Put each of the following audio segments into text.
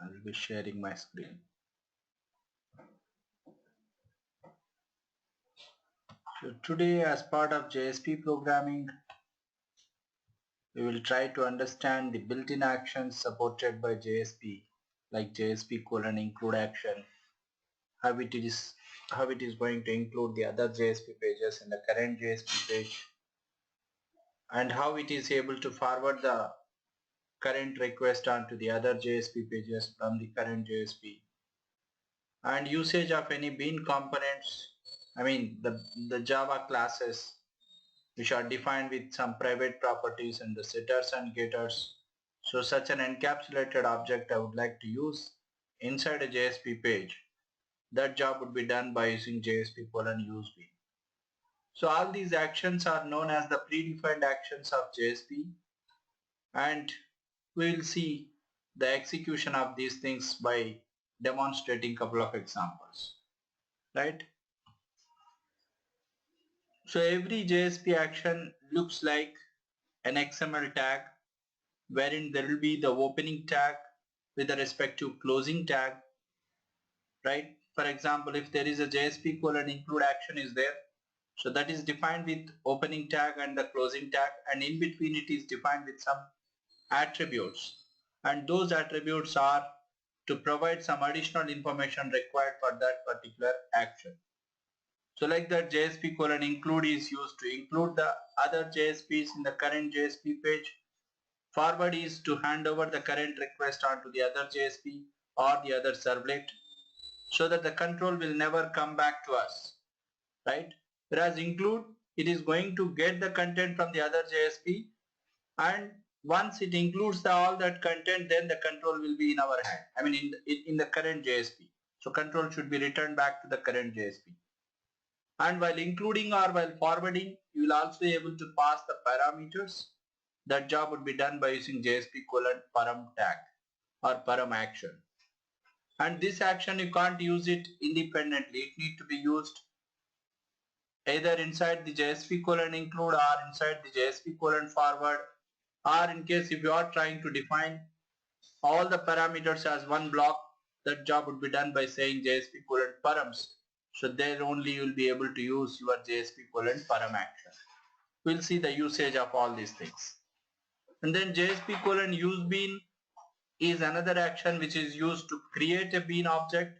I will be sharing my screen. So today, as part of JSP programming, we will try to understand the built-in actions supported by JSP, like JSP colon include action, how it is going to include the other JSP pages in the current JSP page, and how it is able to forward the current request onto the other JSP pages from the current JSP, and usage of any bean components, the Java classes which are defined with some private properties and the setters and getters. So such an encapsulated object I would like to use inside a JSP page. That job would be done by using JSP colon use bean. So all these actions are known as the predefined actions of JSP, and we will see the execution of these things by demonstrating a couple of examples, right? So every JSP action looks like an XML tag wherein there will be the opening tag with the respective closing tag, right? For example, if there is a JSP colon include action is there, so that is defined with opening tag and the closing tag, and in between it is defined with some attributes, and those attributes are to provide some additional information required for that particular action. So like that JSP colon include is used to include the other JSPs in the current JSP page. Forward is to hand over the current request onto the other JSP or the other servlet, so that the control will never come back to us, right? Whereas include, it is going to get the content from the other JSP, and once it includes all that content, then the control will be in our hand, in the current JSP. So control should be returned back to the current JSP. And while including or while forwarding, you will also be able to pass the parameters. That job would be done by using JSP colon param tag or param action. And this action you can't use it independently. It needs to be used either inside the JSP colon include or inside the JSP colon forward, or in case if you are trying to define all the parameters as one block, that job would be done by saying JSP colon params. So there only you will be able to use your JSP colon param action. We'll see the usage of all these things. And then JSP colon use bean is another action which is used to create a bean object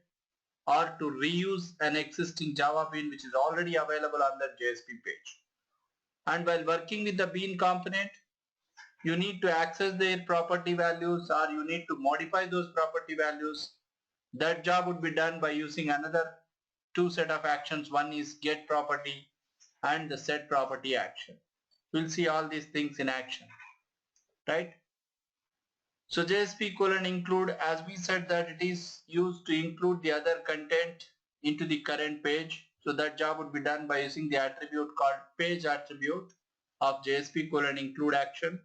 or to reuse an existing Java bean which is already available on the JSP page. And while working with the bean component, you need to access their property values or you need to modify those property values. That job would be done by using another two set of actions. One is get property and the set property action. We'll see all these things in action, right? So JSP colon include, as we said, that it is used to include the other content into the current page. So that job would be done by using the attribute called page attribute of JSP colon include action,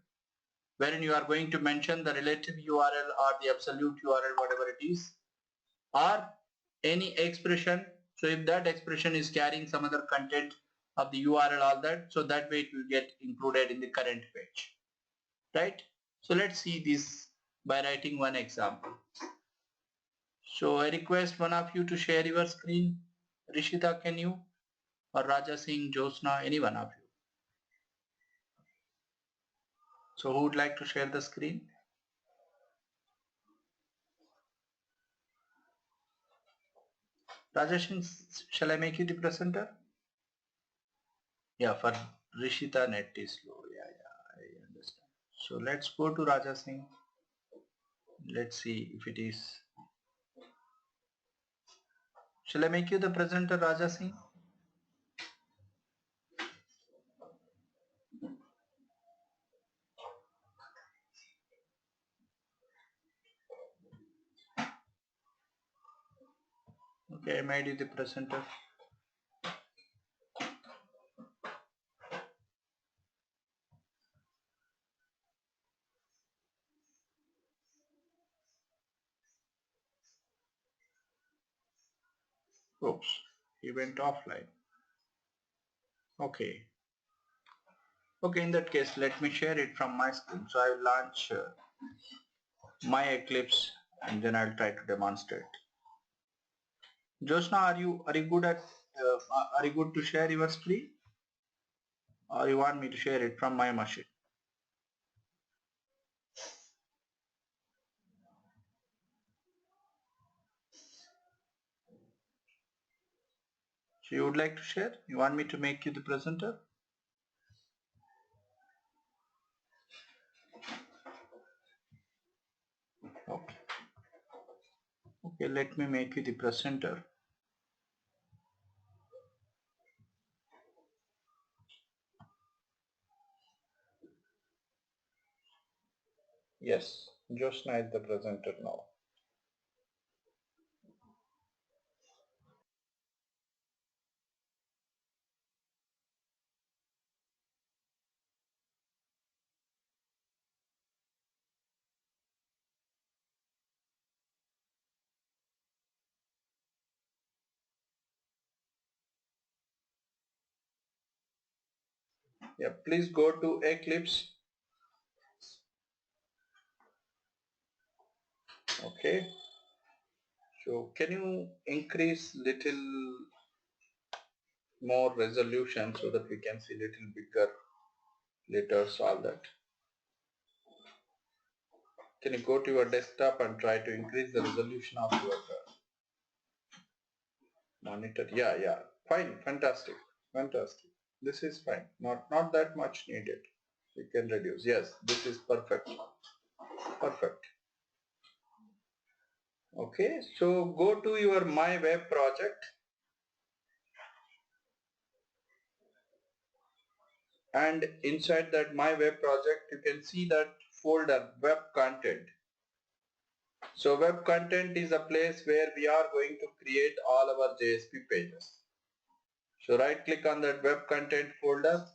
wherein you are going to mention the relative URL or the absolute URL, whatever it is, or any expression. So if that expression is carrying some other content of the URL, all that, so that way it will get included in the current page, right? So let's see this by writing one example. So I request one of you to share your screen. Rishita, can you? Or Raja Singh, Josna, any one of you. So who would like to share the screen? Raja Singh, shall I make you the presenter? Yeah, for Rishita net is slow. Yeah, I understand. So let's go to Raja Singh. Let's see if it is. Shall I make you the presenter, Raja Singh? Okay, I made you the presenter. Oops, he went offline. Okay. Okay, in that case, let me share it from my screen. So I will launch my Eclipse and then I'll try to demonstrate. Josna, are you good at are you good to share your screen, or you want me to share it from my machine? So you would like to share? You want me to make you the presenter? Okay. Okay, let me make you the presenter. Yes, Josna is the presenter now. Yeah, please go to Eclipse. Okay. So can you increase little more resolution so that we can see little bigger letters, all that? Can you go to your desktop and try to increase the resolution of your monitor? Yeah, yeah. Fine, fantastic, fantastic. This is fine. Not that much needed. You can reduce. Yes, this is perfect. Perfect. Okay, so go to your My Web project, and inside that My Web project you can see that folder web content. So web content is a place where we are going to create all our JSP pages. So right click on that web content folder.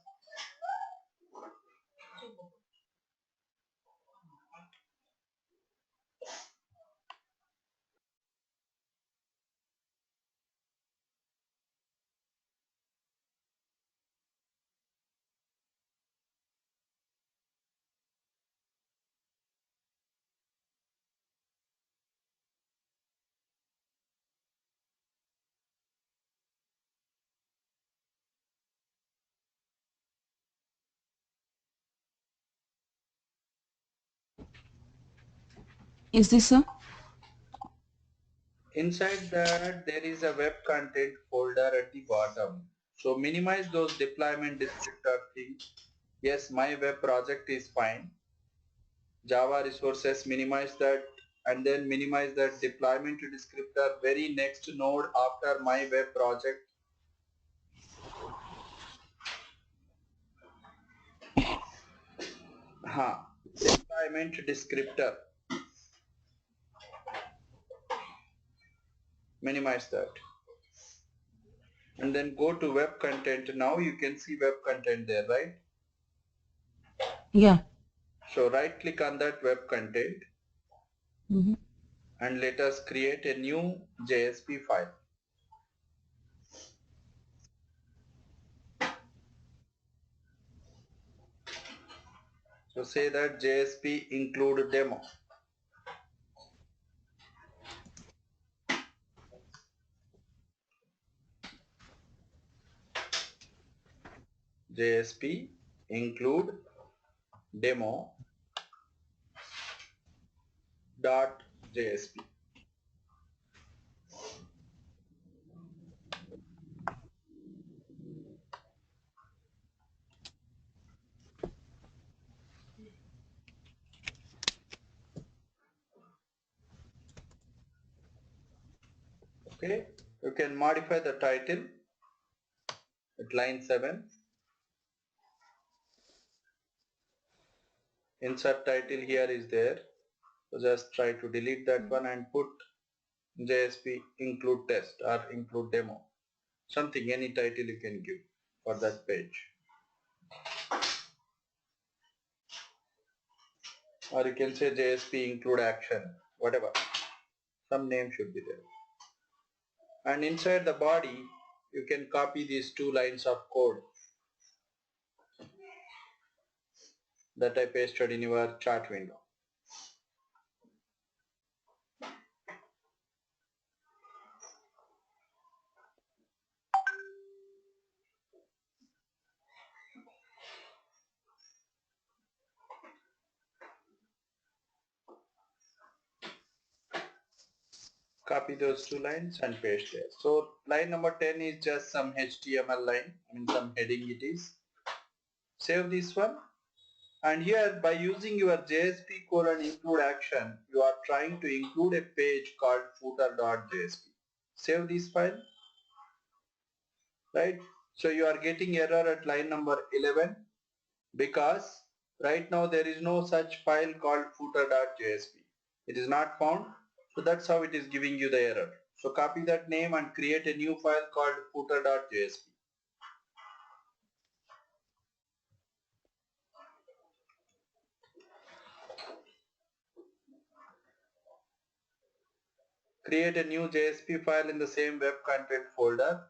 Is this so? Inside that there is a web content folder at the bottom. So minimize those deployment descriptor things. Yes, my web project is fine. Java resources, minimize that, and then minimize that deployment descriptor very next node after my web project. Deployment descriptor, minimize that, and then go to web content. Now you can see web content there, right? Yeah. So right click on that web content, and let us create a new JSP file. So say that JSP include demo. JSP include demo dot JSP. Okay, you can modify the title at line 7. Insert title here is there. So just try to delete that one and put JSP include test or include demo. Something, any title you can give for that page. Or you can say JSP include action, whatever. Some name should be there. And inside the body, you can copy these 2 lines of code that I pasted in your chart window. Copy those two lines and paste there. So line number 10 is just some HTML line, some heading it is. Save this one. And here by using your JSP colon include action, you are trying to include a page called footer.jsp. Save this file, right? So you are getting error at line number 11 because right now there is no such file called footer.jsp. It is not found. So that's how it is giving you the error. So copy that name and create a new file called footer.jsp. Create a new JSP file in the same web content folder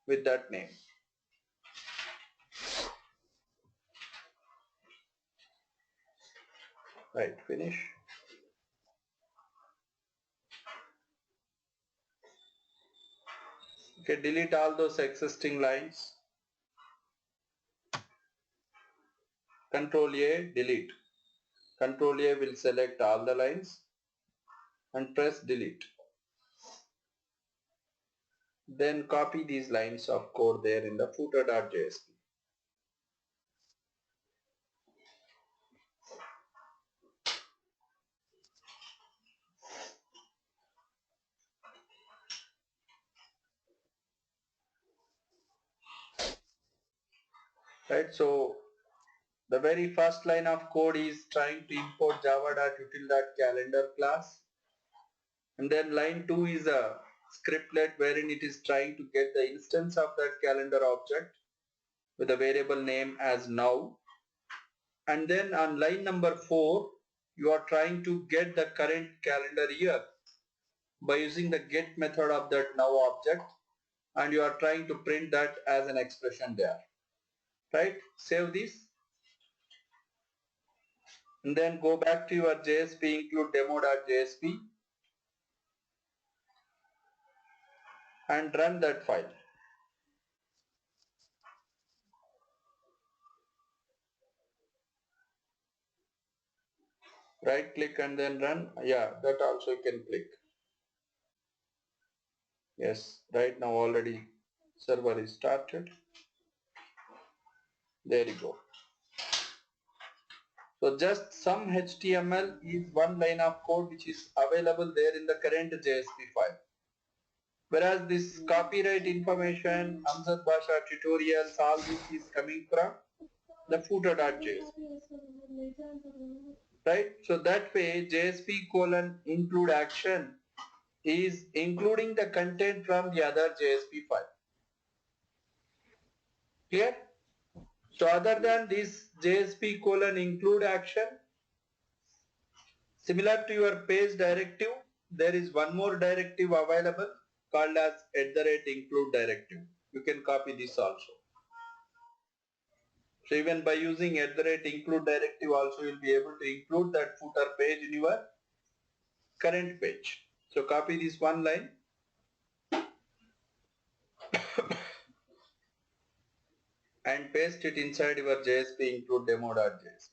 with that name. Right, finish. Okay, delete all those existing lines. Control A, delete. Control A will select all the lines and press delete. Then copy these lines of code there in the footer.jsp. Right, so the very first line of code is trying to import java.util.calendar class. And then line 2 is a scriptlet wherein it is trying to get the instance of that calendar object with a variable name as now. And then on line number 4, you are trying to get the current calendar year by using the get method of that now object, and you are trying to print that as an expression there. Right? Save this. And then go back to your JSP include demo.jsp and run that file. Right click and then run. Yeah, that also you can click. Yes, right now already server is started. There you go. So just some HTML is one line of code which is available there in the current JSP file. Whereas this copyright information, Amzad Basha tutorials, all this is coming from the footer.jsp. Right? So that way JSP colon include action is including the content from the other JSP file. Clear? So other than this JSP colon include action, similar to your page directive, there is one more directive available called as @include directive. You can copy this also. So even by using @include directive also you will be able to include that footer page in your current page. So copy this one line and paste it inside your JSP include demo.jsp.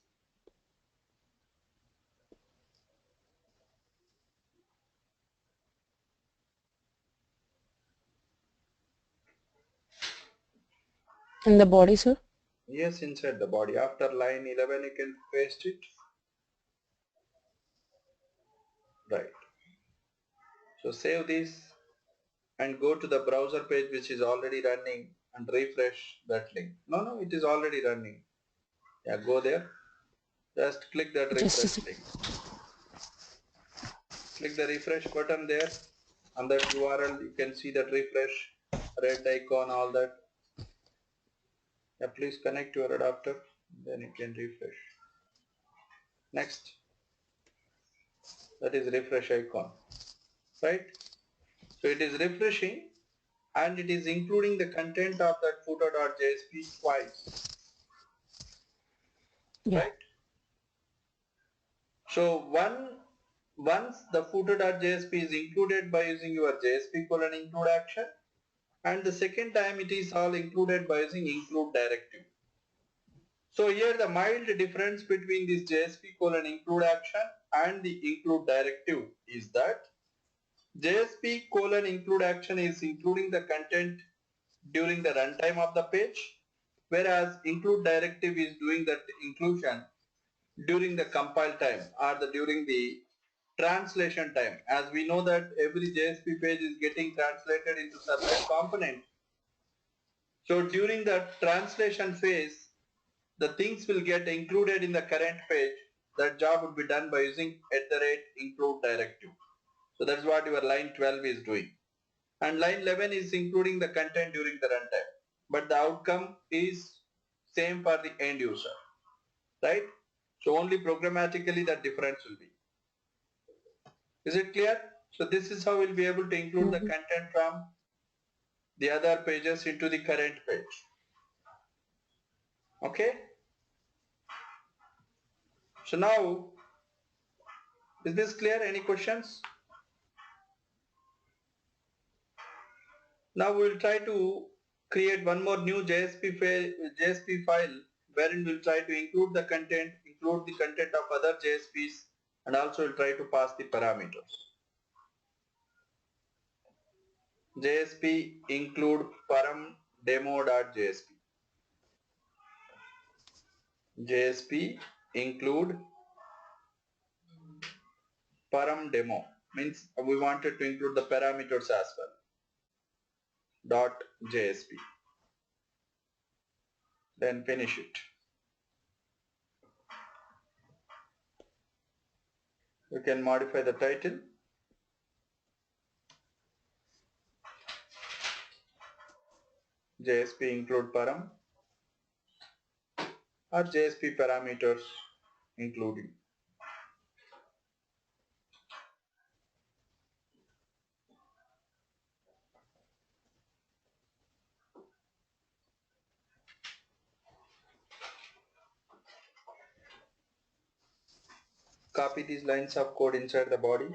In the body, sir? Yes, inside the body. After line 11 you can paste it. Right. So save this and go to the browser page which is already running and refresh that link. No, it is already running. Yeah, go there. Just click that refresh link. Click the refresh button there. On that URL you can see that refresh, red icon, all that. Yeah, please connect your adapter, then you can refresh. Next. That is refresh icon. Right? So it is refreshing and it is including the content of that footer.jsp twice. Yeah. Right? So once the footer.jsp is included by using your JSP colon include action, and the second time it is all included by using include directive. So here the mild difference between this JSP colon include action and the include directive is that JSP colon include action is including the content during the runtime of the page, whereas include directive is doing that inclusion during the compile time or during the translation time. As we know that every JSP page is getting translated into separate component. So during the translation phase, the things will get included in the current page. That job would be done by using @include directive. So that's what your line 12 is doing. And line 11 is including the content during the runtime. But the outcome is same for the end user, right? So only programmatically that difference will be. Is it clear? So this is how we'll be able to include the content from the other pages into the current page. Okay? So now, is this clear? Any questions? Now we will try to create one more new JSP file wherein we'll try to include the content of other JSPs, and also we'll try to pass the parameters. JSP include param demo.jsp. JSP include param demo means we wanted to include the parameters as well. Dot JSP. Then finish it. You can modify the title. JSP include param or JSP parameters including. Copy these lines of code inside the body.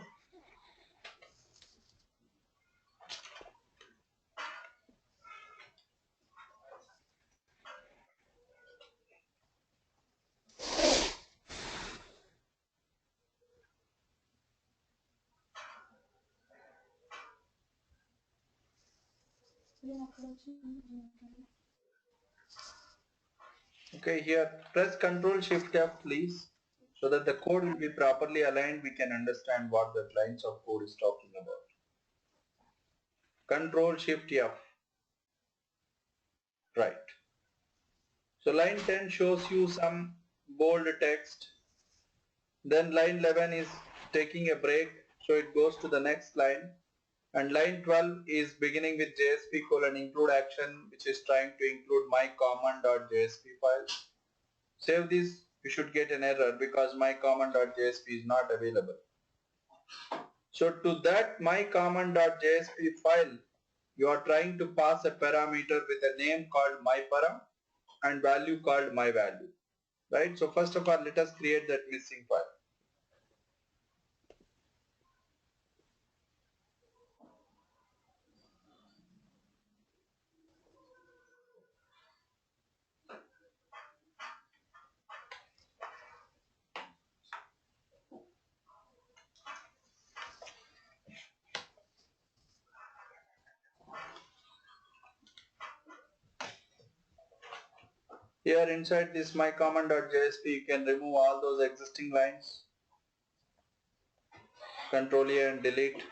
Okay, here press Ctrl Shift F please, so that the code will be properly aligned. We can understand what the lines of code is talking about. Ctrl Shift F. Right. So line 10 shows you some bold text. Then line 11 is taking a break, so it goes to the next line. And line 12 is beginning with JSP colon include action, which is trying to include my common.jsp file. Save this, you should get an error because my common.jsp is not available. So to that my common.jsp file, you are trying to pass a parameter with a name called myParam and value called myValue. Right? So first of all, let us create that missing file. Here inside this my common.jsp, you can remove all those existing lines. Control A and delete,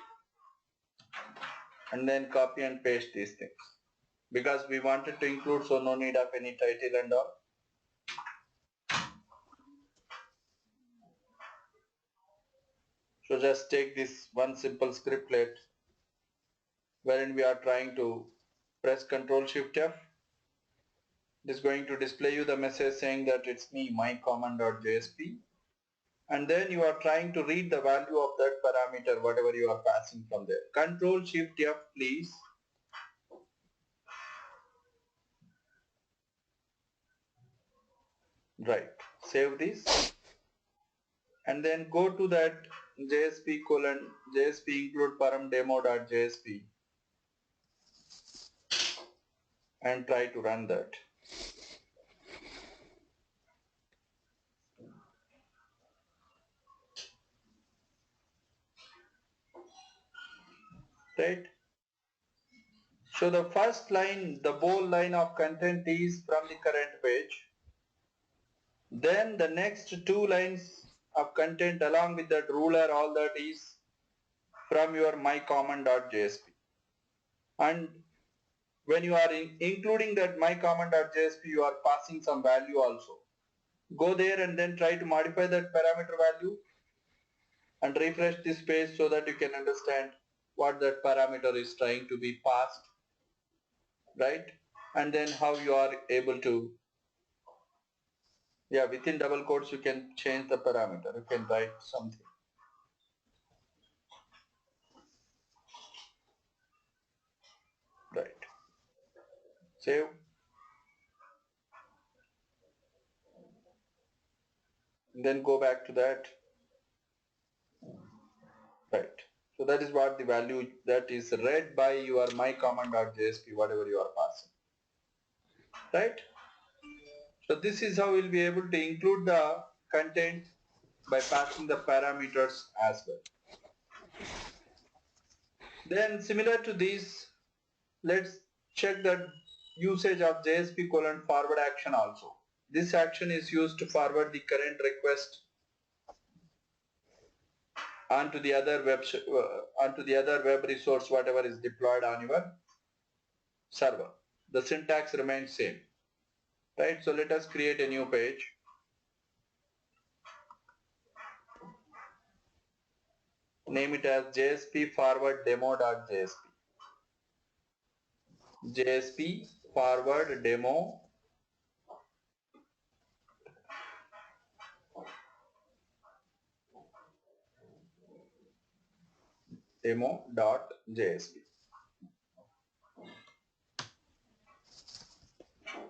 and then copy and paste these things because we wanted to include, so no need of any title and all. So just take this one simple scriptlet wherein we are trying to press Ctrl Shift F. It is going to display you the message saying that it's me, my common.jsp, and then you are trying to read the value of that parameter, whatever you are passing from there. Ctrl Shift F please. Right, save this and then go to that JSP colon JSP include param demo.jsp and try to run that. right? So the first line, the bold line of content is from the current page. Then the next two lines of content along with that ruler, all that is from your mycommon.jsp. And when you are including that mycommon.jsp, you are passing some value also. Go there and then try to modify that parameter value and refresh this page so that you can understand what that parameter is trying to be passed, right? And then how you are able to, yeah, within double quotes you can change the parameter. You can write something, right? Save, and then go back to that, right? So that is what the value that is read by your mycommon.jsp, whatever you are passing, right? So this is how we'll be able to include the content by passing the parameters as well. Then similar to this, let's check the usage of JSP colon forward action also. This action is used to forward the current request onto the other web resource, whatever is deployed on your server. The syntax remains same, right? So let us create a new page. Name it as JSP forward demo.jsp. JSP forward demo.jsp.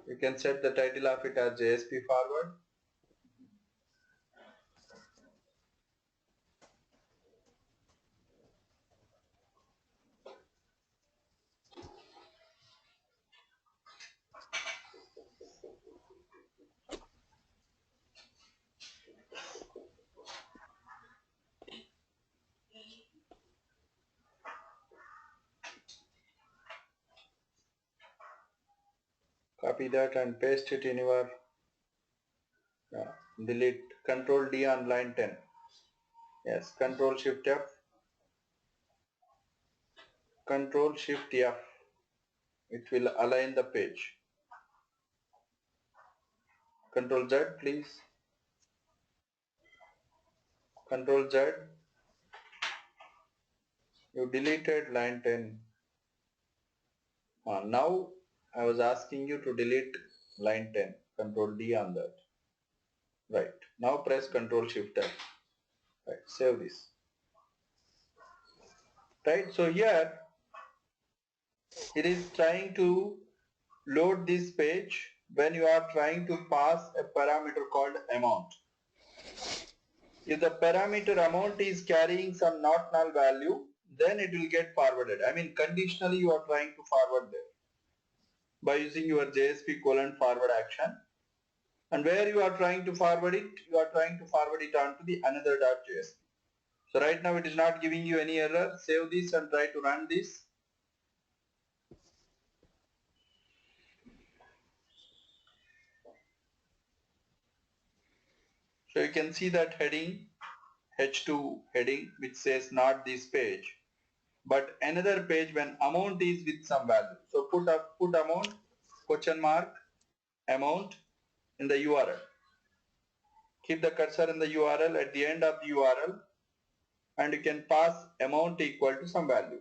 You can set the title of it as JSP forward. Copy that and paste it in your delete. Control D on line 10. Yes, Control Shift F. Control Shift F. It will align the page. Control Z, please. Control Z. You deleted line 10. Now I was asking you to delete line 10. Control D on that. Right. Now press Control Shift F. Right. Save this. Right. So here it is trying to load this page when you are trying to pass a parameter called amount. If the parameter amount is carrying some not null value, then it will get forwarded. I mean, conditionally you are trying to forward there by using your JSP colon forward action. And where you are trying to forward it, you are trying to forward it onto the another.jsp. So right now it is not giving you any error. Save this and try to run this. So you can see that heading, H2 heading, which says not this page, but another page when amount is with some value. So put amount, question mark, amount in the URL. Keep the cursor in the URL at the end of the URL and you can pass amount equal to some value.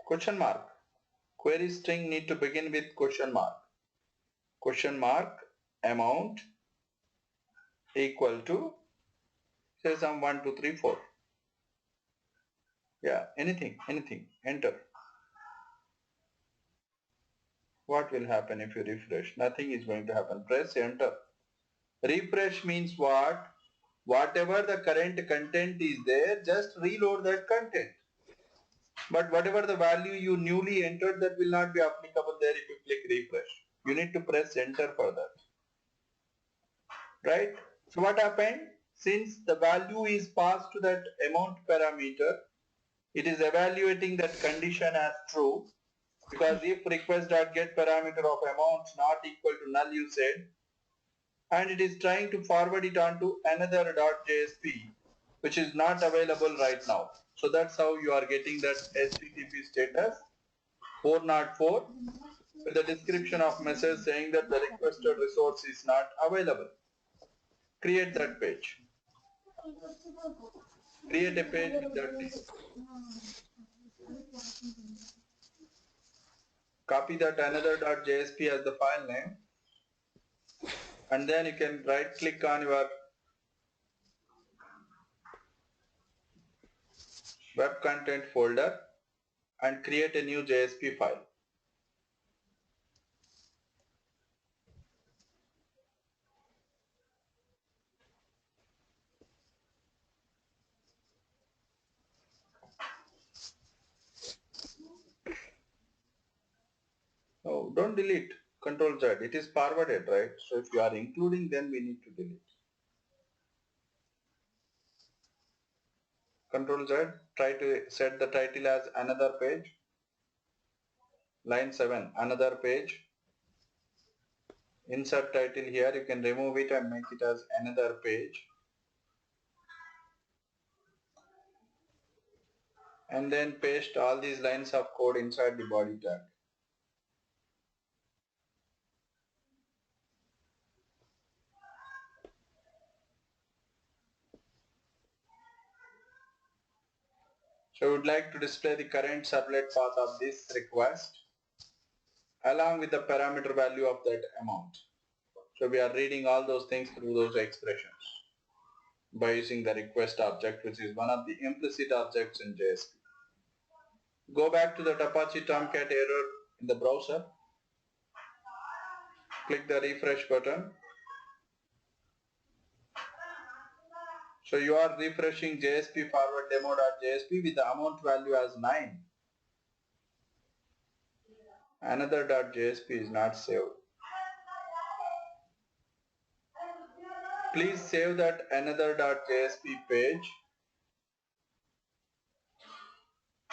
Question mark. Query string need to begin with question mark. Question mark amount equal to say some 1, 2, 3, 4. Yeah, anything, enter. What will happen if you refresh? Nothing is going to happen. Press enter. Refresh means what? Whatever the current content is there, just reload that content. But whatever the value you newly entered, that will not be applicable there if you click refresh. You need to press enter for that. Right? So what happened? since the value is passed to that amount parameter, it is evaluating that condition as true, because if request.get parameter of amount not equal to null, you said, and it is trying to forward it onto another .jsp which is not available right now. So that's how you are getting that HTTP status 404 with the description of message saying that the requested resource is not available. Create that page. Create a page with that name. Copy that another.jsp as the file name, and then you can right click on your web content folder and create a new JSP file. No, don't delete. Control Z. It is forwarded, right? So if you are including, then we need to delete. Control Z. Try to set the title as another page. Line 7. Another page. Insert title here. You can remove it and make it as another page. And then paste all these lines of code inside the body tag. So I would like to display the current servlet path of this request along with the parameter value of that amount. So we are reading all those things through those expressions by using the request object, which is one of the implicit objects in JSP. Go back to the Apache Tomcat error in the browser. Click the refresh button. So you are refreshing JSP forward demo.jsp with the amount value as 9. Another.jsp is not saved. Please save that another.jsp page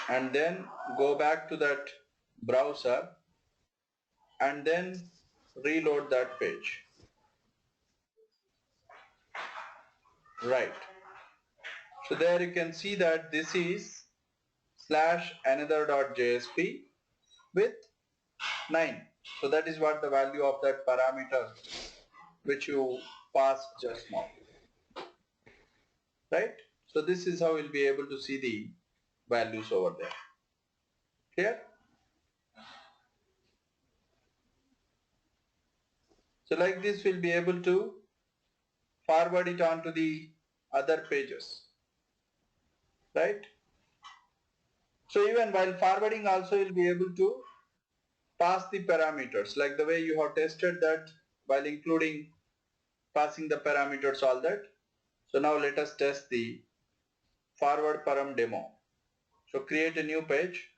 and then go back to that browser and then reload that page. Right. So there you can see that this is slash another.jsp with 9. So that is what the value of that parameter which you passed just now. Right? So this is how we'll be able to see the values over there. Clear? So like this we'll be able to forward it onto the other pages. Right? So even while forwarding also you'll be able to pass the parameters like the way you have tested that while including passing the parameters, all that. So now let us test the forward param demo. So create a new page.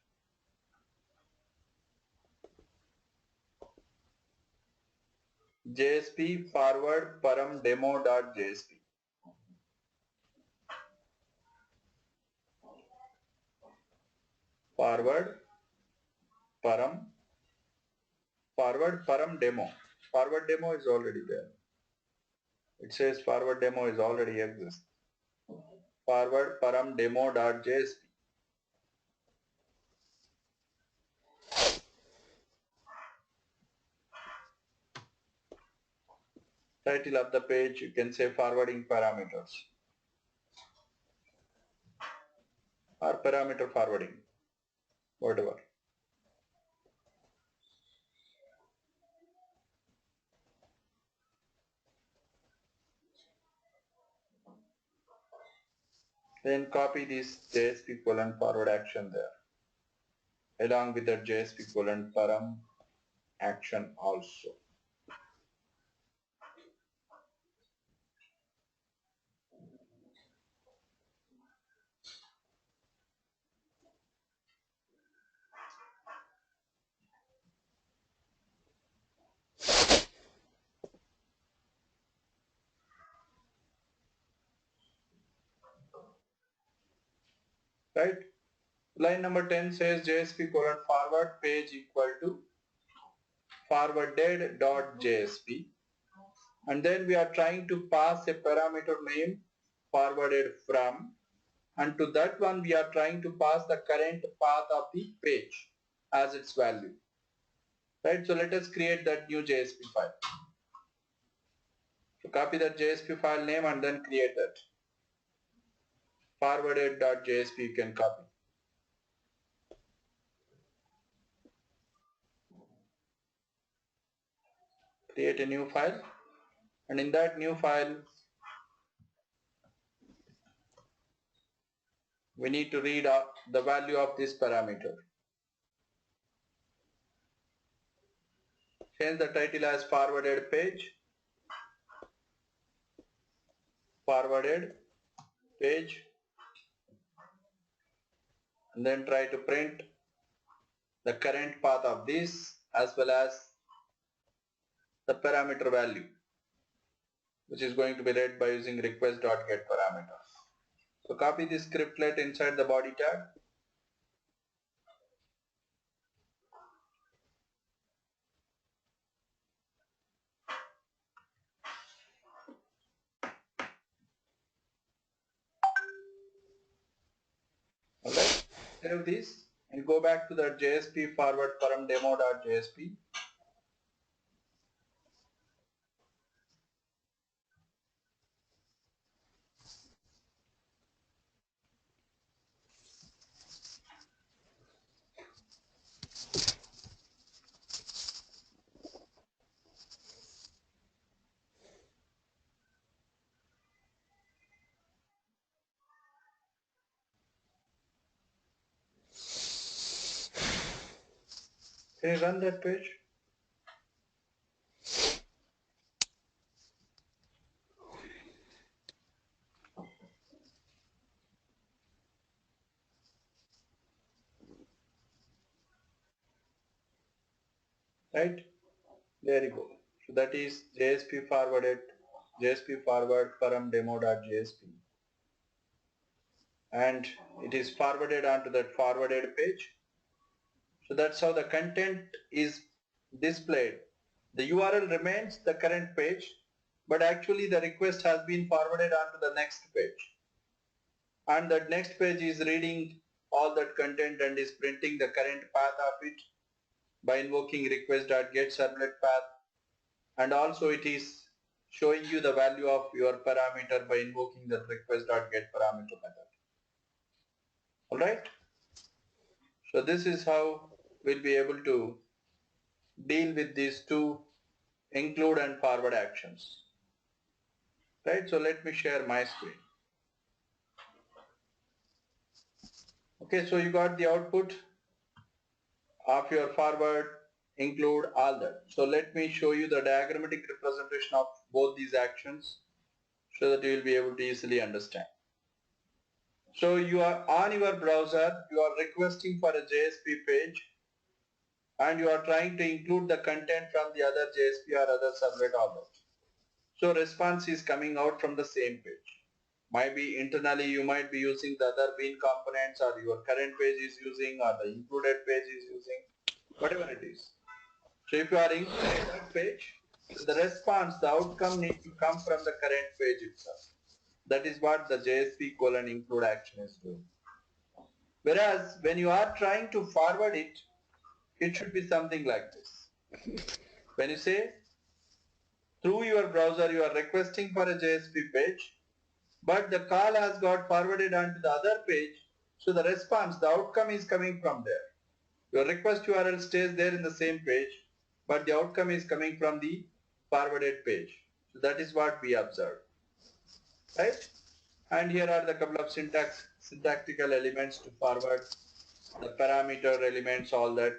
JSP forward param demo.jsp. Forward param demo. Forward demo is already there. It says forward demo is already exists. Forward param demo.jsp. Title of the page you can say forwarding parameters or parameter forwarding, whatever. Then copy this JSP colon forward action there along with the JSP colon param action also. right? Line number 10 says JSP colon forward page equal to forwarded dot JSP, and then we are trying to pass a parameter name forwarded from, and to that one we are trying to pass the current path of the page as its value, right? So let us create that new JSP file. So copy that JSP file name and then create that forwarded.jsp. You can copy, create a new file, and in that new file we need to read out the value of this parameter. Change the title as forwarded page, forwarded page, and then try to print the current path of this as well as the parameter value, which is going to be read by using request.get parameter. So copy this scriptlet inside the body tag. Alright, save this and go back to the JSP forward param demo.jsp. Can you run that page? Right? There you go. So that is JSP forward param demo.jsp, and it is forwarded onto that forwarded page. So that's how the content is displayed. The URL remains the current page, but actually the request has been forwarded onto the next page. And that next page is reading all that content and is printing the current path of it by invoking request.getServletPath, and also it is showing you the value of your parameter by invoking the request.getParameter method. Alright, so this is how we'll be able to deal with these two include and forward actions. Right, so let me share my screen. Okay, so you got the output of your forward, include, all that. So let me show you the diagrammatic representation of both these actions so that you will be able to easily understand. So you are on your browser, you are requesting for a JSP page and you are trying to include the content from the other JSP or other servlet or that. So response is coming out from the same page. Might be internally you might be using the other bean components, or your current page is using, or the included page is using, whatever it is. So if you are including that page, so the response, the outcome needs to come from the current page itself. That is what the JSP colon include action is doing. Whereas when you are trying to forward it, it should be something like this. When you say through your browser you are requesting for a JSP page, but the call has got forwarded onto the other page, so the response, the outcome is coming from there. Your request URL stays there in the same page, but the outcome is coming from the forwarded page. So that is what we observed, right? And here are the couple of syntactical elements to forward, the parameter elements, all that.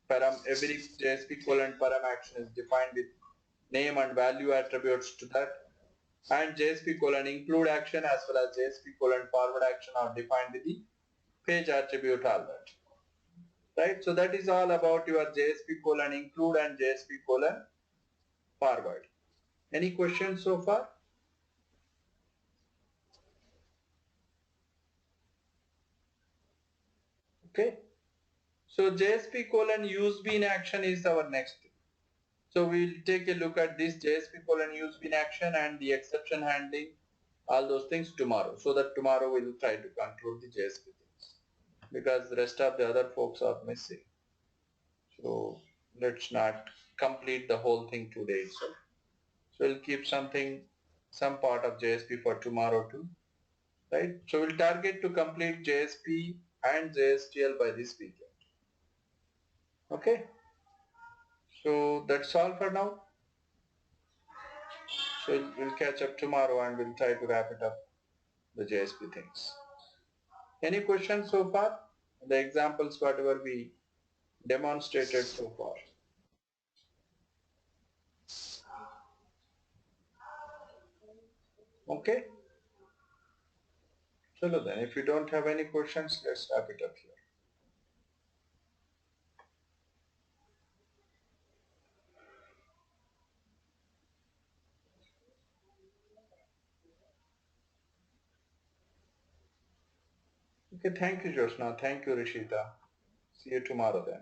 Every JSP colon param action is defined with name and value attributes to that. And JSP colon include action as well as JSP colon forward action are defined with the page attribute, all that. Right? So that is all about your JSP colon include and JSP colon forward. Any questions so far? So JSP colon use be in action is our next thing. So we'll take a look at this JSP colon use be in action and the exception handling, all those things tomorrow. So that tomorrow we'll try to conclude the JSP things because the rest of the other folks are missing. So let's not complete the whole thing today itself. So we'll keep some part of JSP for tomorrow too, right? So we'll target to complete JSP and JSTL by this weekend. Okay, so that's all for now. So we'll catch up tomorrow and we'll try to wrap it up, the JSP things. Any questions so far? The examples, whatever we demonstrated so far. Okay? So then, if you don't have any questions, let's wrap it up here. Okay, thank you, Josna. Thank you, Rishita. See you tomorrow then.